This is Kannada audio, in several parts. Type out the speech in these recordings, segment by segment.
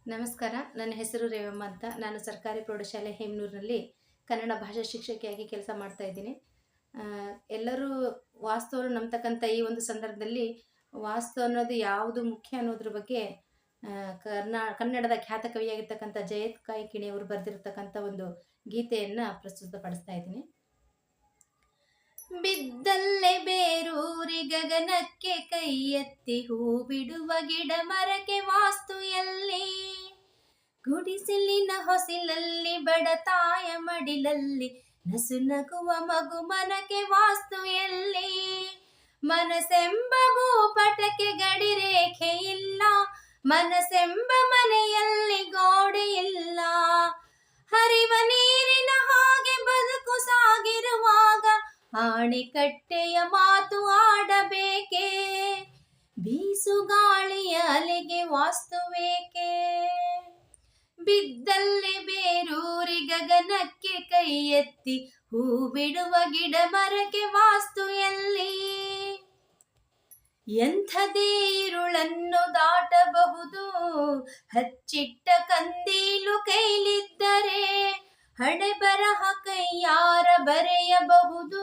ನಮಸ್ಕಾರ. ನನ್ನ ಹೆಸರು ರೇವಮ್ಮ ಅಂತ. ನಾನು ಸರ್ಕಾರಿ ಪ್ರೌಢಶಾಲೆ ಹೇಮನೂರಿನಲ್ಲಿ ಕನ್ನಡ ಭಾಷಾ ಶಿಕ್ಷಕಿಯಾಗಿ ಕೆಲಸ ಮಾಡ್ತಾ ಇದ್ದೀನಿ. ಎಲ್ಲರೂ ವಾಸ್ತುವನ್ನು ನಂಬತಕ್ಕಂಥ ಈ ಒಂದು ಸಂದರ್ಭದಲ್ಲಿ ವಾಸ್ತು ಅನ್ನೋದು ಯಾವುದು ಮುಖ್ಯ ಅನ್ನೋದ್ರ ಬಗ್ಗೆ ಕನ್ನಡದ ಖ್ಯಾತ ಕವಿಯಾಗಿರ್ತಕ್ಕಂಥ ಜಯಂತ್ ಕಾಯ್ಕಿಣಿ ಅವರು ಬರೆದಿರ್ತಕ್ಕಂಥ ಒಂದು ಗೀತೆಯನ್ನು ಪ್ರಸ್ತುತಪಡಿಸ್ತಾ ಇದ್ದೀನಿ. ಬಿದ್ದಲ್ಲೇ ಬೇರೂರಿ ಗಗನಕ್ಕೆ ಕೈ ಎತ್ತಿ ಹೂ ಬಿಡುವ ಗಿಡ ಮರಕ್ಕೆ ವಾಸ್ತು ಎಲ್ಲಿ, ಗುಡಿಸಿಲಿನ ಹೊಸಿಲಲ್ಲಿ ಬಡತಾಯ ಮಡಿಲಲ್ಲಿ ನಸು ನಗುವ ಮಗು ಮನಕ್ಕೆ ವಾಸ್ತು ಎಲ್ಲಿ, ಮನಸೆಂಬ ಭೂಪಟಕ್ಕೆ ಗಡಿರೇಖೆ ಇಲ್ಲ, ಮನಸೆಂಬ ಮನೆಯಲ್ಲಿ ಗೋಡೆ ಇಲ್ಲ, ಹರಿವ ನೀರಿನ ಹಾಗೆ ಬದುಕು ಸಾಗಿರುವಾಗ ಆಣೆಕಟ್ಟೆಯ ಮಾತು ಆಡಬೇಕೆ, ಬೀಸುಗಾಳಿಯ ಅಲೆಗೆ ವಾಸ್ತುವೇಕೆ, ಬಿದ್ದಲ್ಲಿ ಬೇರೂರಿ ಗಗನಕ್ಕೆ ಕೈ ಎತ್ತಿ ಹೂ ಬಿಡುವ ಗಿಡ ಮರಕ್ಕೆ ವಾಸ್ತು ಎಲ್ಲಿ, ಎಂಥದೇ ಇರುಳನ್ನು ದಾಟಬಹುದು ಹಚ್ಚಿಟ್ಟ ಕಂದೀಲು ಕೈಲಿದ್ದರೆ, ಹಣೆ ಬರಹ ಕೈಯಾರ ಬರೆಯಬಹುದು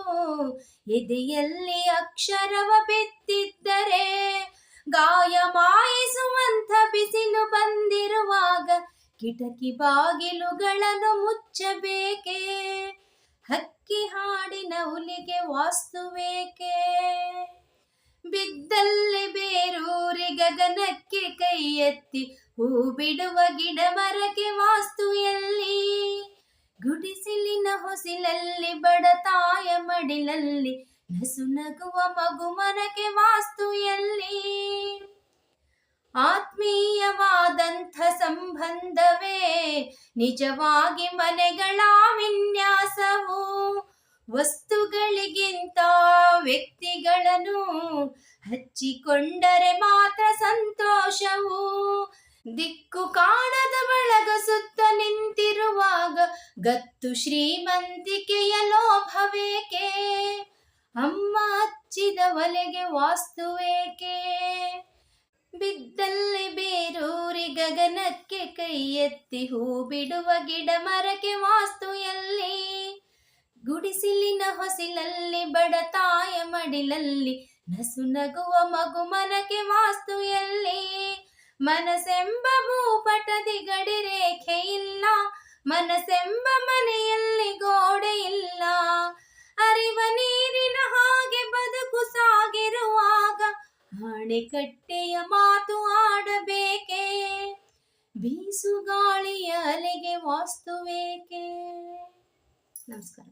ಎದೆಯಲ್ಲಿ ಅಕ್ಷರವ ಬಿತ್ತಿದ್ದರೆ, ಗಾಯ ಮಾಯಿಸುವಂಥ ಬಿಸಿಲು ಬಂದಿರುವಾಗ ಕಿಟಕಿ ಬಾಗಿಲುಗಳನ್ನು ಮುಚ್ಚಬೇಕೆ, ಹಕ್ಕಿ ಹಾಡಿನ ಹುಲಿಗೆ ವಾಸ್ತುವೇಕೆ, ಬಿದ್ದಲ್ಲಿ ಬೇರೂರಿ ಗಗನಕ್ಕೆ ಕೈ ಎತ್ತಿ ಹೂ ಬಿಡುವ ಗಿಡ ಮರಕ್ಕೆ ವಾಸ್ತು ಎಲ್ಲಿ, ಗುಡಿಸಿಲಿನ ಹೊಸಿಲಲ್ಲಿ ಬಡತಾಯ ಮಡಿಲಲ್ಲಿ ನಸು ನಗುವ ಮಗು ಮನಕ್ಕೆ ವಾಸ್ತು ಎಲ್ಲಿ, ಆತ್ಮೀಯವಾದಂಥ ಸಂಬಂಧವೇ ನಿಜವಾಗಿ ಮನೆಗಳ ವಿನ್ಯಾಸವು, ವಸ್ತುಗಳಿಗಿಂತ ವ್ಯಕ್ತಿಗಳನ್ನು ಹಚ್ಚಿಕೊಂಡರೆ ಮಾತ್ರ ಸಂತೋಷವು, ದಿಕ್ಕು ಕಾಣದ ಬಳಗ ಸುತ್ತ ನಿಂತಿರುವಾಗ ಗತ್ತು ಶ್ರೀಮಂತಿಕೆಯ ಲೋಭವೇಕೆ, ಅಮ್ಮ ಹಚ್ಚಿದ ಒಲೆಗೆ ವಾಸ್ತುವೇಕೆ, ಬಿದ್ದಲ್ಲಿ ಬೇರೂರಿ ಗಗನಕ್ಕೆ ಕೈ ಎತ್ತಿ ಹೂ ಬಿಡುವ ಗಿಡ ಮರಕ್ಕೆ ವಾಸ್ತು ಎಲ್ಲಿ, ಗುಡಿಸಿಲಿನ ಹೊಸಿಲಲ್ಲಿ ಬಡತಾಯ ಮಡಿಲಲ್ಲಿ ನಸು ನಗುವ ಮಗು ಮನಕ್ಕೆ ವಾಸ್ತು ಎಲ್ಲಿ, ಮನಸೆಂಬ ಭೂಪಟದಿ ಗಡಿರೇಖೆ ಇಲ್ಲ, ಮನಸೆಂಬ ಮನೆಯಲ್ಲಿ ಗೋಡೆ ಇಲ್ಲ, ಹರಿವ ನೀರಿನ ಹಾಗೆ ಬದುಕು ಸಾಗಿರುವಾಗ ಆಣೆಕಟ್ಟೆಯ ಮಾತು ಆಡಬೇಕೆ, ಬೀಸುಗಾಳಿಯ ಅಲೆಗೆ ವಾಸ್ತುವೇಕೆ. ನಮಸ್ಕಾರ.